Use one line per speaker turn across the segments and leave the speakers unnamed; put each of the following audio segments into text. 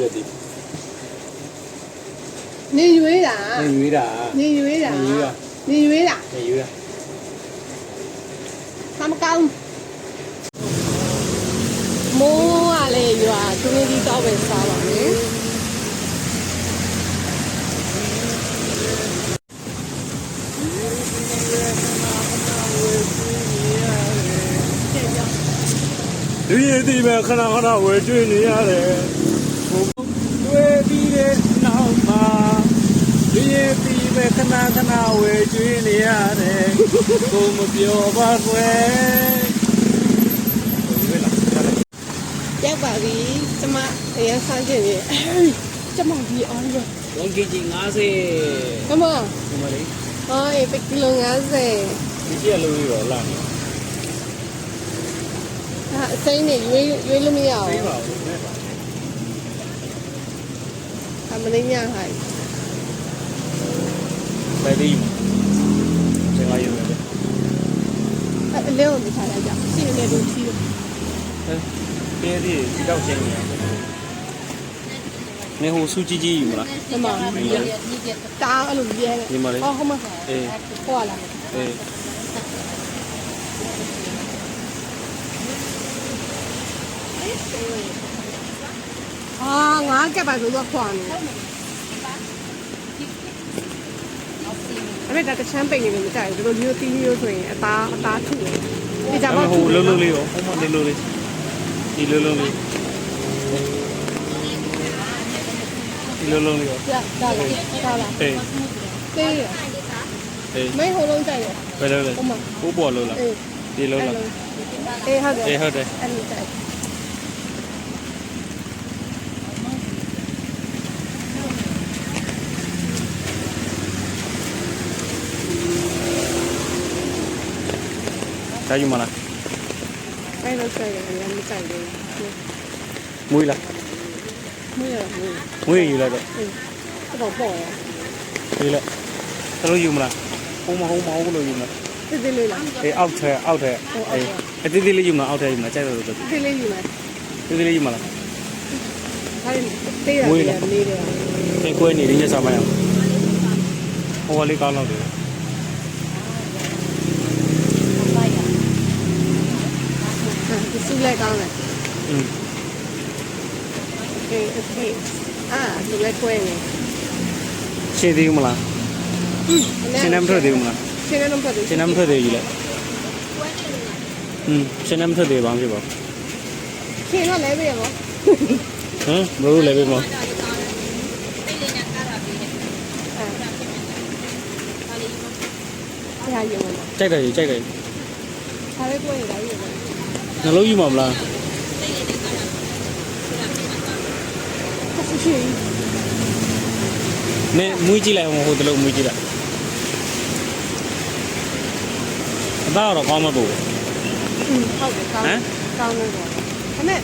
了的。
你以为啦？
你以为啦？
你以为啦？
你以为啦？
你以为啦？
你以为啦？
他们刚摸啊嘞，有啊，今天你早被杀了呢。
လူရည်ဒီပဲခဏခဏဝယ်ကျွေးနေရတယ်။ဝယ်ပြီးတဲ့နောက်မှာလူရည်ဒီပဲခဏခဏဝယ်ကျွေးနေရတယ်။ကိုမပြောပါကွယ်။ဝယ်လာ။
ရောက်ပါပြီကျမအရင်ဆန်းချင်ပြီကျမဒီအောင်ရ
1 kg 50
ကမ
ဒီမလေး
ဟာ1ကီလို50
ဒီကျက်လို့ရောလာနေ
အစိမ်းနေရွေးလို့မရအောင်
သိပါဘူးနဲ့ပါ
အမလေးညဟိုက်
ပဲဒီဆင်လာရုံပဲ
အလေးကိုမထားလိုက်ကြစီနေလို့ချီးလို့
ဟဲ့ဒီဒီတော့ချင်းနေနေဟိုစူကြီးကြီးယူမလား
ဒီမှာတားအဲ့လိုရဲတယ်
ဒီမှာလေ
ဟုတ်မှာအေးဟောလာ
အေး
ငါကပ်ပါဆိုတော့ခွာနေအဲ့ဒါတချမ်းပိန်နေလို့မကြိုက်ဘူးတို့မျိုးတီးမျိုးဆိုရင်အသားထုတယ်ဒီကြပါ
ဟိုလုံးလုံးလေးရောဟိုမှာလုံးလုံးလေးဒီလုံးလုံးလေးဒီလုံးလုံးလေးရော
ဒါလား
အေး
သေးရ
အေး
မင်းဟိုလုံးကြိုက်တယ်
ဘယ်လိုလဲ
ဟိုမှာ
ဟိုပေါ်လုံးလား
အေး
ဒီလုံးလား
အေးဟုတ်တယ်
အေးဟုတ်တယ်
အဲ့လိုကြိုက်
ဒါယူမလား
အဲ့လိုကြိုက်တယ်လည်းမကြိုက်ဘူး
မွေးလား
မင်းရမင်း
မွေးယူလိုက်တော့
အေးတော့ပေါ့ရ
ဒီလိုက်တလို့ယူမလားဟိုမလို့ယူမလား
တိလေးလား
အေးအောက်ထဲအေးအတိတိလေးယူမလားအောက်ထဲယူမလားကြိုက်လို့တော့
တိလေးယူမယ်
တိတိလေးယူမလား
ဒါတေးရတယ်နေတယ်
အေးကိုယ်နေရင်းရစားမရအောင်ဟိုကလေးကောင်းတော့တယ်
ဒီစုလိုက်ကောင်းတယ်
อืม
အေးအေးဒီလိုက်ကွဲနေ
ရှင်းသေးဘူးမလားရှင်းနေမထွက်သေးဘူးမလား
ရှင်းနေတော့ပတ်တယ်
ရှင်းနေမထွက်သေးဘူးလေရှင်းနေမထွက်သေးပါဘူးဖြစ်ပါ
ရှင်းတော့လဲပြီရော
ဟမ်ဘလို့လဲပဲမ
အဲ့ဒါယူမယ်
ကြိုက်တယ်ကြိုက်တယ်
ဒါပဲကွဲနေတာယူမယ်
နှလုံးယူမှာမလား
ဆက်ရှိ
နင်းမွေးကြည့်လိုက်အောင်ဟိုတလုံးမွေးကြည့်လိုက်အသားတော့ကောင်းမပေါ့
ဟုတ်တယ်ကောင်းကောင်းလို့ပေါ့ဒါမဲ့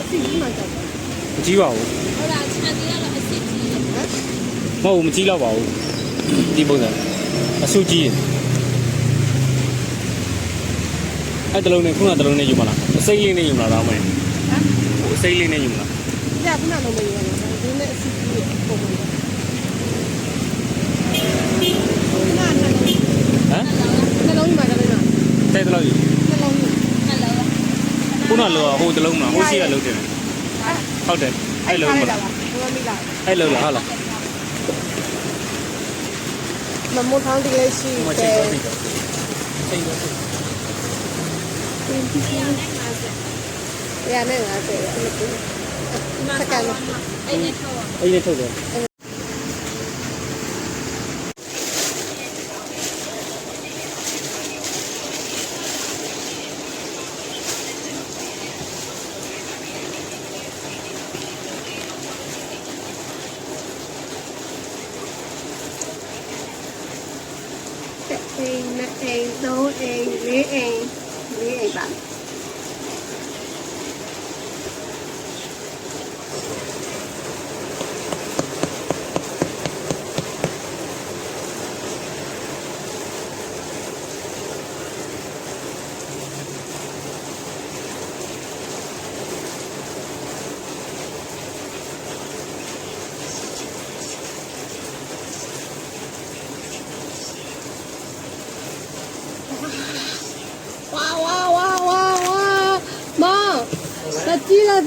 အစီကြီးမှကြောက်တယ်
မကြည့်ပါဘူး
ဟုတ်လားခြံသေးရတော့အစ်စ်ကြီး
ဟမ်
မဟုတ်ဘူးမကြည့်တော့ပါဘူးဒီပုံစံအဆုကြီးအဲ့တလုံးနဲ့ခုနတလုံးနဲ့ယူမလားအစိမ့်လေးနဲ့ယူမလားတော့မယ်ဟိုအစိမ့်လေးနဲ့ယူမလား
ညခုနလုံးမယူရတော့ဒီနဲ့အစီကြီးပုံပုံခုနနှလုံး
ဟမ်
နှလုံးယူမှာတယ်နော်
တဲ့တလုံးယူ
နှလုံးယူ
နှလုံး
ခုနလောဟိုတလုံးမလားဟိုရှိကလုံးတယ်ဟုတ်တယ်အဲ့လုံးမလား
ဘယ်မိလား
အဲ့လုံးလားဟုတ်လား
မမိုးထောင်းတကယ်ရှိ
မ
တ
ချိတ်
ယ်
တော့စိတ်တော့
ရနဲ့50အဲ့လိုစကန်
အဲ့နဲ့ထောက်
အဲ့ဒီထုတ်တယ်
အိမ်နဲ့အိမ်သုံးအိမ်လေးအိမ်ပါ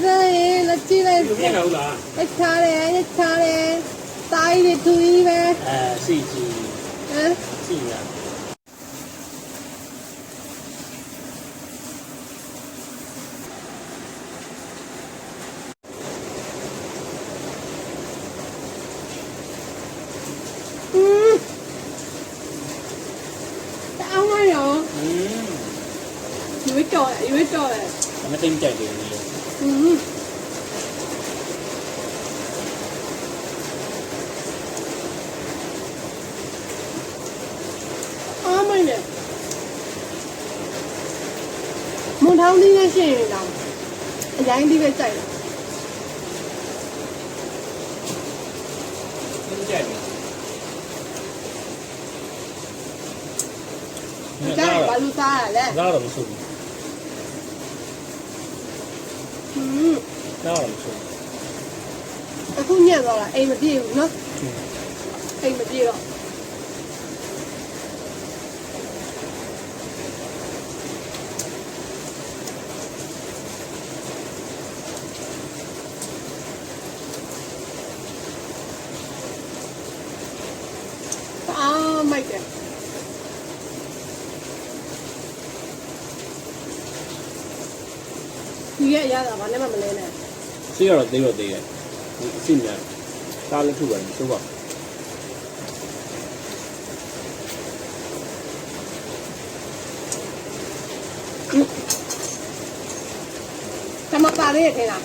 သားလက်ကြည့်လိုက်
လူပြန်လာဘူးလား
လက်ချတယ်တိုင်းတွေသူကြီးပဲ
စိတ်ကြီး
ဟမ်
စိတ်ရ
တောင်းမရော ရွေးတော်တယ်
မသိမကြိုက်တယ်လေ
အားမနဲ့မွန်ထောင်းသေးနဲ့ရှင်းနေတာအရင်ဒီပဲကြိုက်တယ်
သိမကြိုက်ဘူး
ကြိုက်ဘာလို့စားရလဲ
သားတော့မဆိုးဘူး သားတော့မဆိုးဘူး
အခုညက်သွားတာအိမ်မပြေဘူးနော်အိမ်မပြေတော့မိုက်တယ်ဒီရရတာဘာနဲ့မှမလဲနဲ့
စိတ်ကတော့သေးတော့သေးတယ်အစိများသားလည်းထုပါတယ်မဆိုးပါ
တမပါလေးရထင်လား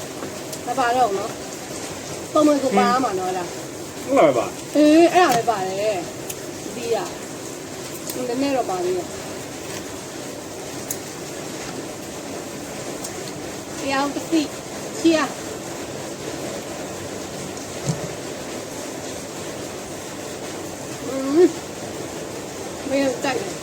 မပါတော့ဘူးနော်ပုံမှန်ကိုပါမှာနော်လား
ဟုတ်လားပါ
အေးအဲ့ဒါပဲပါတယ်ဒီရနည်းနည်းတော့ပါသေးတယ်တရားပစီချီယာမင်းတိုက်တယ်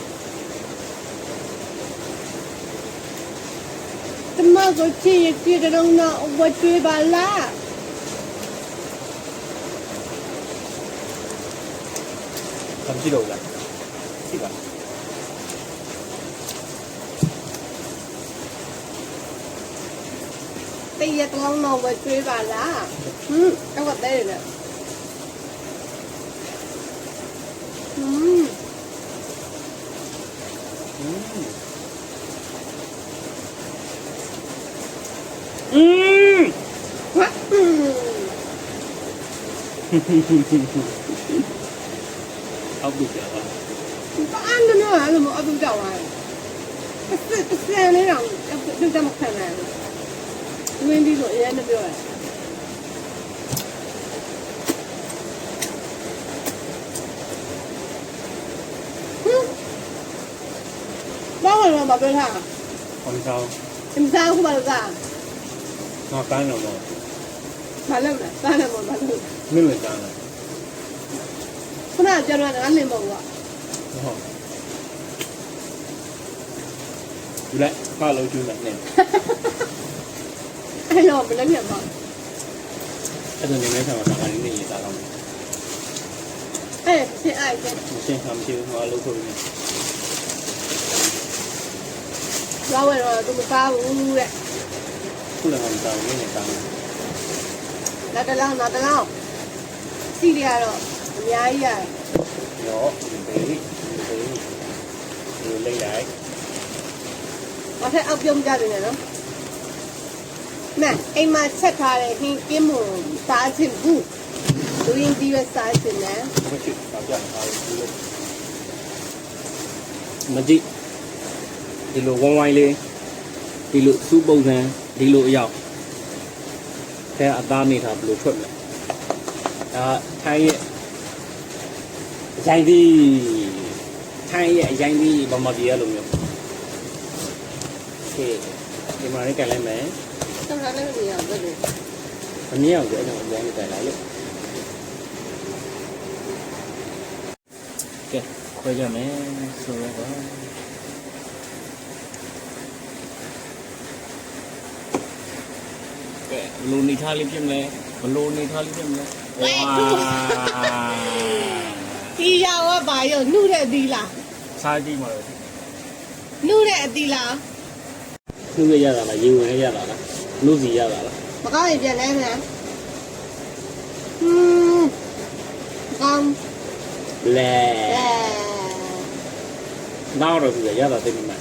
တမကိုချီရပြတဲ့တော့ဝတ်တွေးပါလား
ทำที่โดนละที่บ้าน
ตีจะต้องนอนไว้ช่วยบ้านละจังหวัดได้เลย
เอาดุเดี๋ยวว่า
บ้านนั่นน่ะอะไรมั้งเอาดูเจ้าไว้ก็เสียเลยหรอดูจะมาขนาดนั้นเว้นดีกว่าเยอะนะพี่ว่าบ้านเราแบบเป็นท่า
คนเช้า
เอ็มซ่าคู่บ้านเราจ้า
มาการเราเนาะ
บ้านเราเนี่ยบ้านเราบ้านเรา
ไม่เหมือนกันนะ
ခုနကကျွန်တော်ကငါလင်ပေါ့ကွာ
ဟုတ်ဒီလိုက်ဖားလို့ကျွန်းနေ
အဲ့တော့ဘယ်လိုလဲပေါ့
အဲ့ဒါနေမဲဆံမှာတာကနေရေးသားတော့
အဲ့ရှင်းအဲ့ရှင်း
မရှင်းမှမရှိဘူးဟောလို့ဆိုနေ
သွားဝယ်တော့သူမစားဘူးတဲ့
ခုလည်းမတောင်းနေနေတာ
နောက်တစ်လောက်စီးရတော့အများကြီးရတယ်
ရောဘေးဒီလေးလိုက်
ဘာထက်အောက်ပြုံးကြတယ်နော်မဲအိမ်မှာချက်ထားတဲ့ဟင်းကင်းမွန်စားချင်ဘူးလူရင်းဒီပဲစားချင်တယ်
မရှိတော့ကြာတာလို့မကြည့်ဒီလိုဝိုင်းဝိုင်းလေးဒီလိုစူးပုံစံဒီလိုအရောက်အဲအသားနေတာဘယ်လိုထွက်မလဲဒါထိုင်းရဲ့ရိုင်းဒီထိုင်းရဲ့ရိုင်းဒီဘာမှပြရလို့မျိုးโอเคဒီမှာလည်းကြိုင်လိုက်မယ်
တော်တော်လည်းမမြင်အောင်လုပ်တယ်
မမြင်အောင်ကြအဲ့ဒါအများကြီးကြိုင်လိုက်လို့ကဲခွဲကြမယ်ဆိုတော့ကဲဘလိုနေထားလေးဖြစ်မလဲဘလိုနေထားလေးဖြစ်မလဲဝါ
ဒီရောကဘာရောနှုတဲ့အသီးလား
စားကြည့်မှာတော့
နှုတဲ့အသီးလား
နှုတ်ရရတာလားရေဝင်ရရတာလား
န
လို့စီရတာလား
မကောင်းရင်ပြန်လဲမယ်ကောင်း
လဲ
အဲ
နောက်တော့သူရတာသိနေမှာ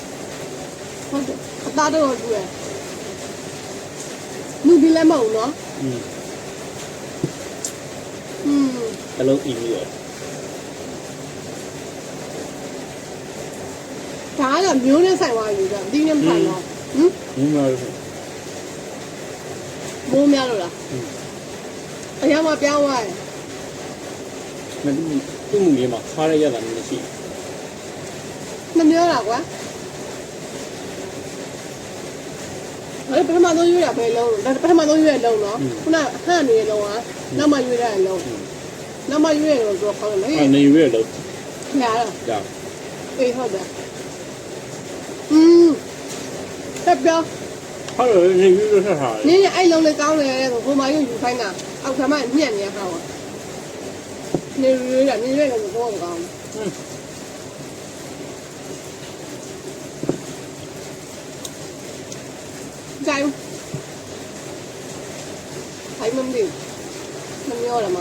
ဟုတ်တယ်အသားတော့တူတယ်လူဒီလည်းမဟုတ်နော်
တလုံးအီပြီးတော့
ဒါကမျိုးနဲ့ဆိုင်သွားပြီဆိုတော့ဒီနေ့မဆိုင်တော့ဟင်
မင်းမလို့
မိုးများလို့လားအရာမပြောင်းသွားတယ်
မတူသူ့မူလေးမှာခါရရတာမျိုးရှိ
မမျိုးလားကွာအဲ့ပထမဆုံးရွေးတာပဲလုံးပထမဆုံးရွေးရလုံးနော်ခုနဟန့်နေလုံးကနောက်မှရွေးရလုံးနောက်မှရွေးရလုံးဆိုတော့ခေါင်းလည်း
အနေရွေးလို့
ညာတော့
ဒါ
အေးဟုတ်တယ်တက်ပြော
ဟာလို့နေရွေးလို့ဆက်ထားတယ်
နင်းအဲ့လုံးလေးကောင်းတယ်ဆိုဟိုမှာယူခိုင်းတာအောက်ထမညံ့နေဟောင်းနေရွေးတာနေရွေးတယ်ဆိုတော့ကောင်းကြိုင်အိုင်မမီမမျိုးလားမ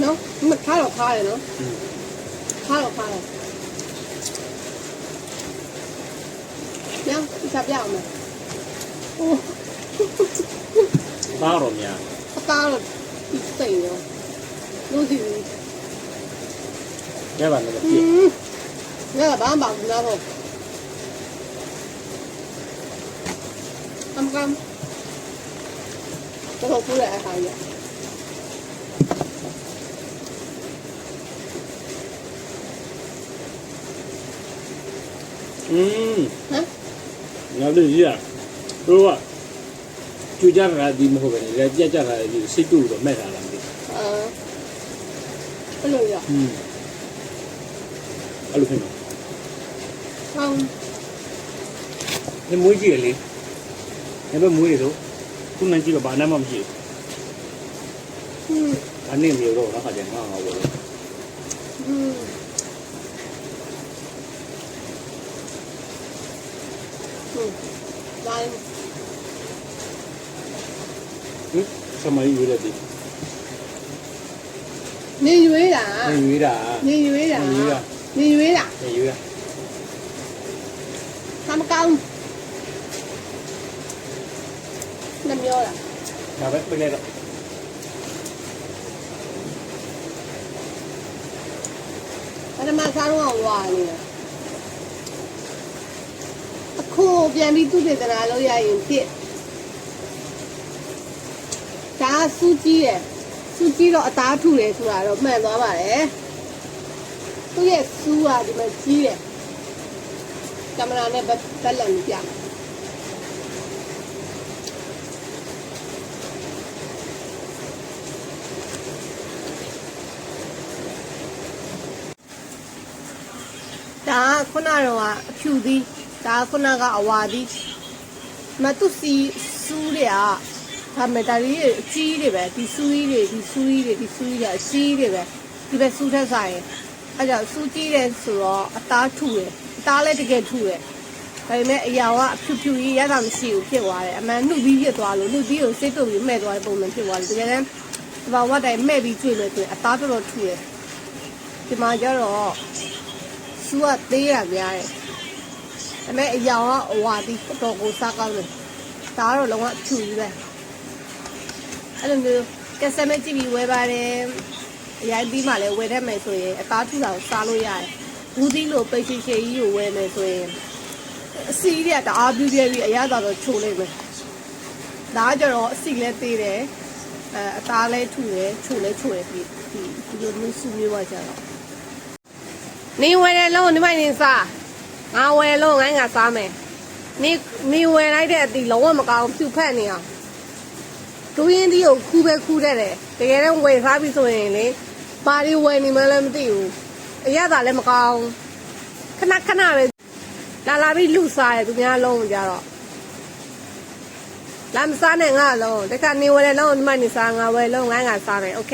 နော်မထားတော့ခါတယ်နော်ခါတော့ခါတယ်ညစပ်ပြအောင်မယ်အိုး
သားတော့များ
အသားတော့စိတ်ရောလို့စီ
ရပါတော့ပြည့်
ငါဘာမှမနာတော့အမကန်တော့ကိုရအားရ ဟမ်
ငါတို့ရတို့ကကြွကြတာဒီမဟုတ်ပဲလေကြက်ကြတာဒီစိတ်တူတော့မဲ့တာလားမသိ
အဲ့လိုရ
အဲ့လိုဖြစ်မှာ
ဟောင်း
ဒီမွေးကြည့်လေဒီဘက်မွေးရတော့ခုနကြည့်တော့ဘာမှမရှိ
ဟင်း
ဘူးအနေမျိုးတော့ခါကျငါဘောလို့
ဟင်းတိုင်း
စမရီရွေးတယ်ဒီ
နေရွေးတာ
ရွေးတာ
နေရွေးတာနေရွေးတာ
ရွေးတာ
မကောင်းနှမျောလား
ဒါပဲပြလိုက်တော့
ပထမစားတော့ဝါနေတယ်အခုပြန်ပြီးသူ့ဒေသနာလို့ရရင်ပြစ်ဒါစူးကြီးတယ်စူးကြီးတော့အသားထုတယ်ဆိုတာတော့မှန်သွားပါတယ်သူ့ရဲ့စူးကဒီမှာကြီးတယ်ကင်မရာနဲ့ဘက်လန်ပြဒါခုနတော့အဖြူသီးဒါခုနကအဝါသီးမတူစီစူးတွေကဒါမဲ့ဒါကြီးအကြီးတွေပဲဒီစူးကြီးတွေဒီစူးကြီးတွေဒီစူးကြီးတွေအကြီးတွေပဲဒီပဲစူးထက်ဆိုင်အဲ့ကြောင့်စူးကြီးတယ်ဆိုတော့အသားထုတယ်အသားလည်းတကယ်ထုတယ်ဒါပေမဲ့အရာကအဖြူဖြူကြီးရတာမရှိဘူးဖြစ်သွားတယ်အမှန်နှုတ်ပြီးဖြစ်သွားလို့နှုတ်ပြီးကိုစိတ်တုပ်ပြီးမဲ့သွားတဲ့ပုံစံဖြစ်သွားတယ်တကယ်တမ်းဒီမှာဝတ်တိုင်းမဲ့ပြီးတွေ့လို့ဆိုရင်အသားတော်တော်ထုတယ်ဒီမှာကျတော့စူးကသေးရများတယ်ဒါပေမဲ့အရာကအဝါဒီတော်ကိုစားကောင်းတယ်ဒါကတော့လုံးဝဖြူကြီးပဲအဲ့လိုမျိုးကက်စမဲကြည့်ပြီးဝယ်ပါတယ်အရင်ပြီးမှလည်းဝယ်တတ်မယ်ဆိုရင်အသားထူတာကိုစားလို့ရတယ်ဘူးသီးလို့ပိတ်ရှိရှိကြီးကိုဝယ်မယ်ဆိုရင်အစီတွေကတအားပြူပြဲပြီးအရသာတော့ချိုလိုက်မယ်ဒါကကြတော့အစီလည်းသေးတယ်အသားလည်းထူတယ်ချိုလည်းချိုတယ်ဒီလိုမျိုးစုမျိုးပါကြတော့နေဝယ်တယ်လုံးဒီမိုင်းနေစားငါဝယ်လုံးငိုင်းငါစားမယ်နေဝယ်လိုက်တဲ့အတီလုံးဝမကောင်းဖြူဖက်နေအောင်ဒူးရင်ဒီကိုခူးပဲခူးတတ်တယ်တကယ်တော့ဝယ်စားပြီဆိုရင်လေဘာတွေဝယ်နေမှလည်းမသိဘူးအရသာလည်းမကောင်းခဏခဏပဲလာပြီးလူစားတယ်သူများလုံးကြတော့လာမစားနဲ့ငါလုံးတခါနေဝယ်တယ်လုံးဒီမိုင်းနေစားငါဝယ်လုံးငိုင်းငါစားမယ်โอเค